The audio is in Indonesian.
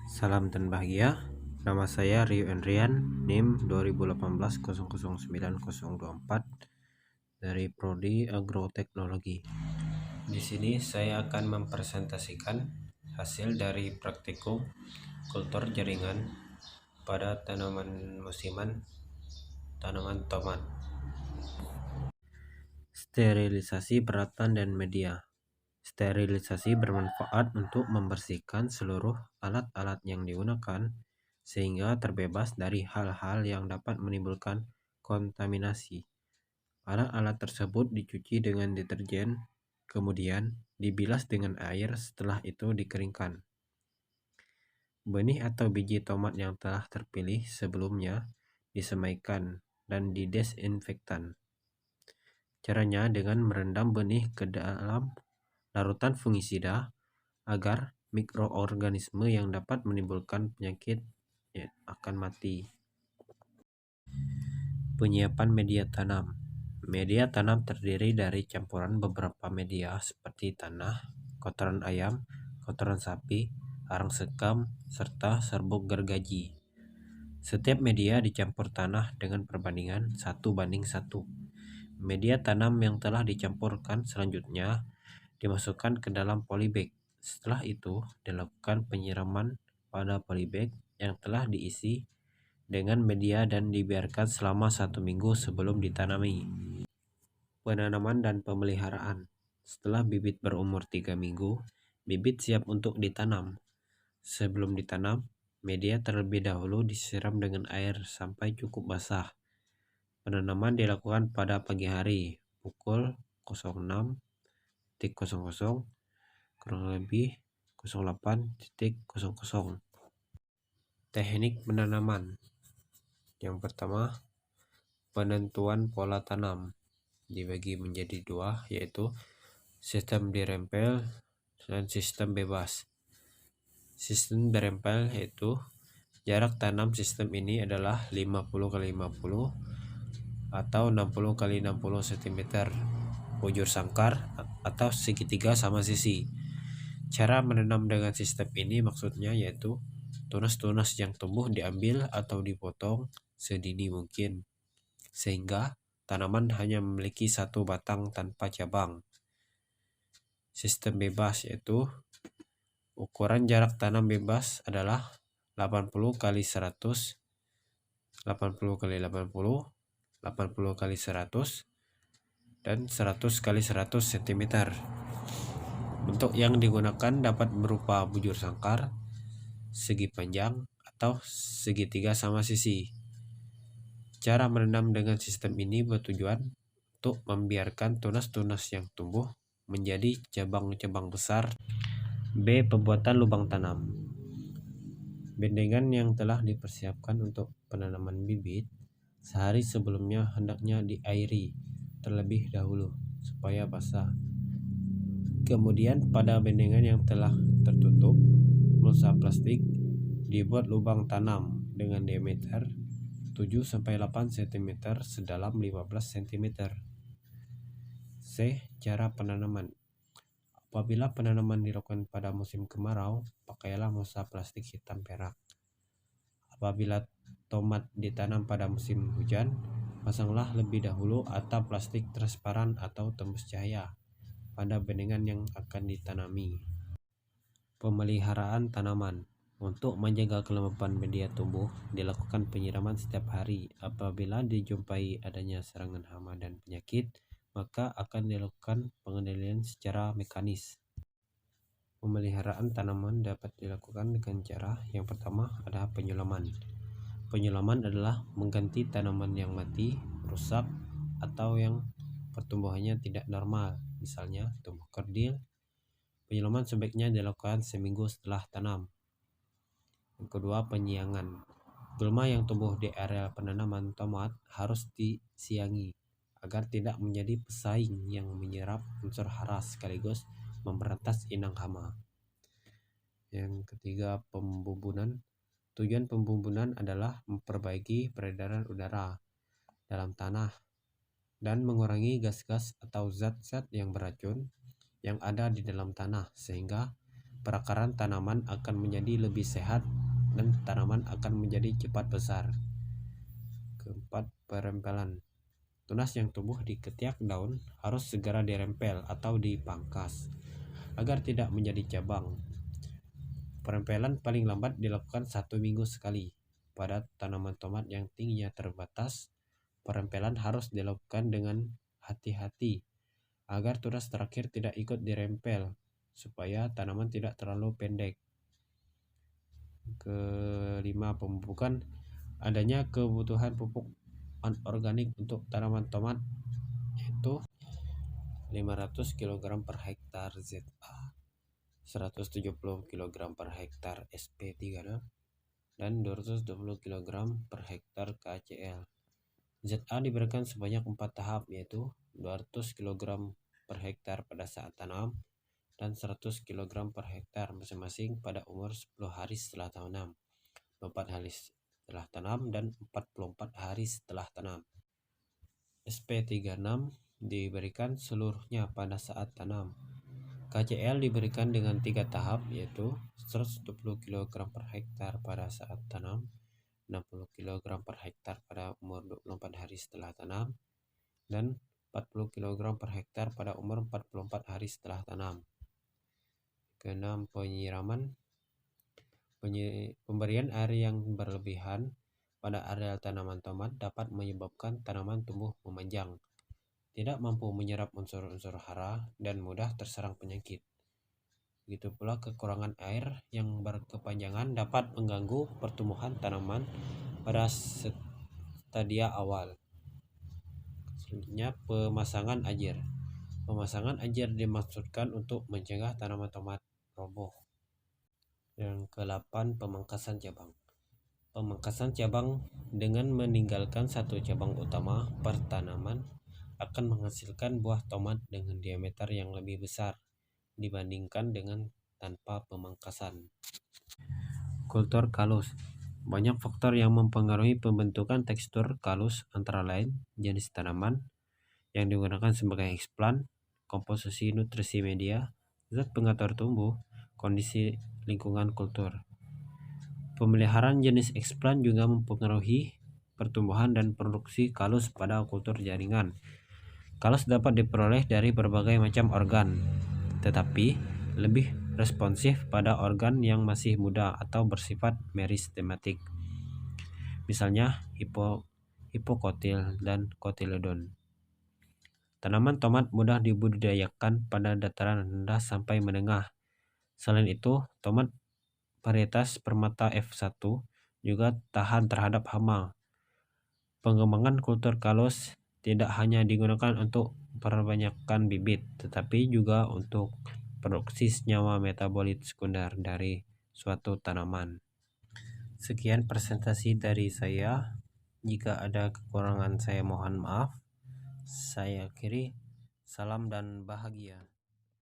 Salam dan bahagia. Nama saya Rio Enrian, NIM 2018009024 dari Prodi Agroteknologi. Di sini saya akan mempresentasikan hasil dari praktikum kultur jaringan pada tanaman musiman, tanaman tomat. Sterilisasi peralatan dan media. Sterilisasi bermanfaat untuk membersihkan seluruh alat-alat yang digunakan sehingga terbebas dari hal-hal yang dapat menimbulkan kontaminasi. Alat-alat tersebut dicuci dengan deterjen, kemudian dibilas dengan air, setelah itu dikeringkan. Benih atau biji tomat yang telah terpilih sebelumnya disemaikan dan didesinfektan. Caranya dengan merendam benih ke dalam larutan fungisida agar mikroorganisme yang dapat menimbulkan penyakit akan mati. Penyiapan media tanam. Media tanam terdiri dari campuran beberapa media seperti tanah, kotoran ayam, kotoran sapi, arang sekam, serta serbuk gergaji. Setiap media dicampur tanah dengan perbandingan 1:1. Media tanam yang telah dicampurkan selanjutnya dimasukkan ke dalam polybag. Setelah itu dilakukan penyiraman pada polybag yang telah diisi dengan media dan dibiarkan selama 1 minggu sebelum ditanami. Penanaman dan pemeliharaan. Setelah bibit berumur 3 minggu, bibit siap untuk ditanam. Sebelum ditanam, media terlebih dahulu disiram dengan air sampai cukup basah. Penanaman dilakukan pada pagi hari, pukul 06.00 kurang lebih 08.00. Teknik penanaman. Yang pertama, penentuan pola tanam dibagi menjadi dua, yaitu sistem dirempel dan sistem bebas. Sistem dirempel yaitu jarak tanam sistem ini adalah 50x50 atau 60x60 cm, bujur sangkar atau segitiga sama sisi. Cara menanam dengan sistem ini maksudnya yaitu tunas-tunas yang tumbuh diambil atau dipotong sedini mungkin, sehingga tanaman hanya memiliki satu batang tanpa cabang. Sistem bebas yaitu ukuran jarak tanam bebas adalah 80x100, 80x80, 80x100, dan 100x100 cm. Bentuk yang digunakan dapat berupa bujur sangkar, segi panjang, atau segitiga sama sisi. Cara menanam dengan sistem ini bertujuan untuk membiarkan tunas-tunas yang tumbuh menjadi cabang-cabang besar. B. Pembuatan lubang tanam. Bendengan yang telah dipersiapkan untuk penanaman bibit sehari sebelumnya hendaknya diairi terlebih dahulu supaya basah. Kemudian pada bendengan yang telah tertutup mulsa plastik dibuat lubang tanam dengan diameter 7-8 cm sedalam 15 cm. C. Cara penanaman. Apabila penanaman dilakukan pada musim kemarau, pakailah mulsa plastik hitam perak. Apabila tomat ditanam pada musim hujan, pasanglah lebih dahulu atap plastik transparan atau tembus cahaya pada bendengan yang akan ditanami. Pemeliharaan tanaman. Untuk menjaga kelembapan media tumbuh, dilakukan penyiraman setiap hari. Apabila dijumpai adanya serangan hama dan penyakit, maka akan dilakukan pengendalian secara mekanis. Pemeliharaan tanaman dapat dilakukan dengan cara yang pertama adalah penyulaman. Penyulaman adalah mengganti tanaman yang mati, rusak, atau yang pertumbuhannya tidak normal, misalnya tumbuh kerdil. Penyulaman sebaiknya dilakukan seminggu setelah tanam. Yang kedua, penyiangan. Gulma yang tumbuh di area penanaman tomat harus disiangi agar tidak menjadi pesaing yang menyerap unsur hara sekaligus memberantas inang hama. Yang ketiga, pembumbunan. Tujuan pembumbunan adalah memperbaiki peredaran udara dalam tanah dan mengurangi gas-gas atau zat-zat yang beracun yang ada di dalam tanah sehingga perakaran tanaman akan menjadi lebih sehat dan tanaman akan menjadi cepat besar. Keempat, perempelan. Tunas yang tumbuh di ketiak daun harus segera dirempel atau dipangkas agar tidak menjadi cabang. Perempelan paling lambat dilakukan 1 minggu sekali. Pada tanaman tomat yang tingginya terbatas, perempelan harus dilakukan dengan hati-hati agar tunas terakhir tidak ikut dirempel supaya tanaman tidak terlalu pendek. Kelima, pemupukan. Adanya kebutuhan pupuk anorganik untuk tanaman tomat yaitu 500 kg per hektar ZA, 170 kg per hektar SP36, dan 220 kg per hektar KCl. ZA diberikan sebanyak 4 tahap yaitu 200 kg per hektar pada saat tanam dan 100 kg per hektar masing-masing pada umur 10 hari setelah tanam, 4 hari setelah tanam, dan 44 hari setelah tanam. SP36 diberikan seluruhnya pada saat tanam. KCl diberikan dengan 3 tahap yaitu 120 kg per hektar pada saat tanam, 60 kg per hektar pada umur 24 hari setelah tanam, dan 40 kg per hektar pada umur 44 hari setelah tanam. Keenam, penyiraman. Pemberian air yang berlebihan pada areal tanaman tomat dapat menyebabkan tanaman tumbuh memanjang, tidak mampu menyerap unsur-unsur hara, dan mudah terserang penyakit. Begitu pula kekurangan air yang berkepanjangan dapat mengganggu pertumbuhan tanaman pada stadia awal. Selanjutnya, pemasangan ajir. Pemasangan ajir dimaksudkan untuk mencegah tanaman tomat roboh. Yang ke-8, pemangkasan cabang. Pemangkasan cabang dengan meninggalkan satu cabang utama per tanaman akan menghasilkan buah tomat dengan diameter yang lebih besar dibandingkan dengan tanpa pemangkasan. Kultur kalus. Banyak faktor yang mempengaruhi pembentukan tekstur kalus, antara lain jenis tanaman yang digunakan sebagai eksplan, komposisi nutrisi media, zat pengatur tumbuh, kondisi lingkungan kultur. Pemeliharaan jenis eksplan juga mempengaruhi pertumbuhan dan produksi kalus pada kultur jaringan. Kalus dapat diperoleh dari berbagai macam organ, tetapi lebih responsif pada organ yang masih muda atau bersifat meristematik, misalnya hipokotil dan kotiledon. Tanaman tomat mudah dibudidayakan pada dataran rendah sampai menengah. Selain itu, tomat varietas permata F1 juga tahan terhadap hama. Pengembangan kultur kalus tidak hanya digunakan untuk perbanyakkan bibit, tetapi juga untuk produksi senyawa metabolit sekunder dari suatu tanaman. Sekian presentasi dari saya. Jika ada kekurangan saya mohon maaf. Saya akhiri. Salam dan bahagia.